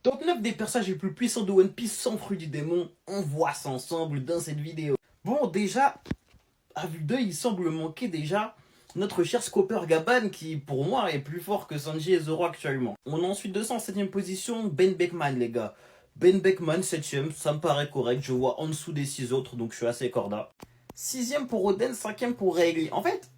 Top 9 des personnages les plus puissants de One Piece sans fruit du démon, on voit ça ensemble dans cette vidéo. Bon, déjà, à vue d'œil, il semble manquer déjà notre cher Scopper Gaban qui, pour moi, est plus fort que Sanji et Zoro actuellement. On a ensuite 207ème position, Ben Beckman, les gars. Ben Beckman, 7ème, ça me paraît correct, je vois en dessous des 6 autres, donc je suis assez corda. 6ème pour Oden, 5ème pour Rayleigh. En fait,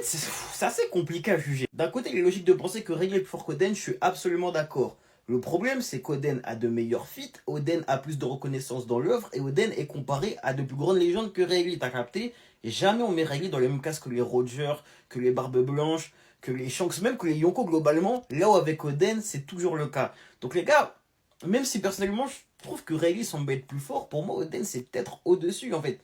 c'est assez compliqué à juger. D'un côté, il est logique de penser que Rayleigh est plus fort qu'Oden, je suis absolument d'accord. Le problème, c'est qu'Oden a de meilleurs feats, Oden a plus de reconnaissance dans l'œuvre, et Oden est comparé à de plus grandes légendes que Rayleigh, t'as capté? Et jamais on met Rayleigh dans les mêmes cases que les Roger, que les Barbes Blanches, que les Shanks, même que les Yonko globalement. Là où avec Oden, c'est toujours le cas. Donc les gars, même si personnellement, je trouve que Rayleigh semble être plus fort, pour moi, Oden, c'est peut-être au-dessus, en fait.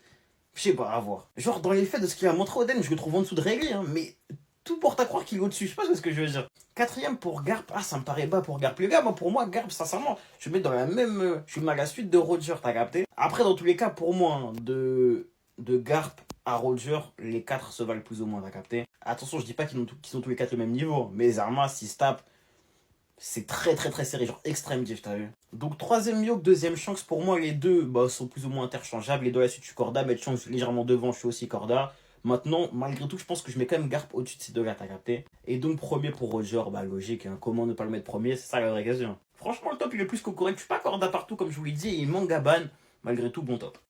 Je sais pas, à voir. Genre, dans les faits de ce qu'il a montré Oden, je le trouve en dessous de Rayleigh, hein, mais tout porte à croire qu'il est au-dessus. Je sais pas ce que je veux dire. Quatrième pour Garp, ah, ça me paraît bas pour Garp. Les gars, moi, pour moi, Garp, sincèrement, je le mets dans la même. Je mets à la suite de Roger, t'as capté? Après, dans tous les cas, pour moi, hein, de Garp à Roger, les quatre se valent plus ou moins, t'as capté? Attention, je dis pas qu'ils sont tous les quatre le même niveau, mais les Armas, s'ils se tapent, c'est très très très serré, genre extrême diff, t'as vu. Donc troisième Mihawk, deuxième Shanks, pour moi les deux bah, sont plus ou moins interchangeables. Les deux à la suite je suis Corda, mais Shanks légèrement devant, je suis aussi Corda. Maintenant, malgré tout, je pense que je mets quand même Garp au-dessus de ces deux-là, t'as capté. Et donc premier pour Roger, bah logique, hein. Comment ne pas le mettre premier, c'est ça la vraie question. Franchement, le top il est plus qu'au correct, je suis pas Corda partout comme je vous l'ai dit, et il manque Gaban, malgré tout, bon top.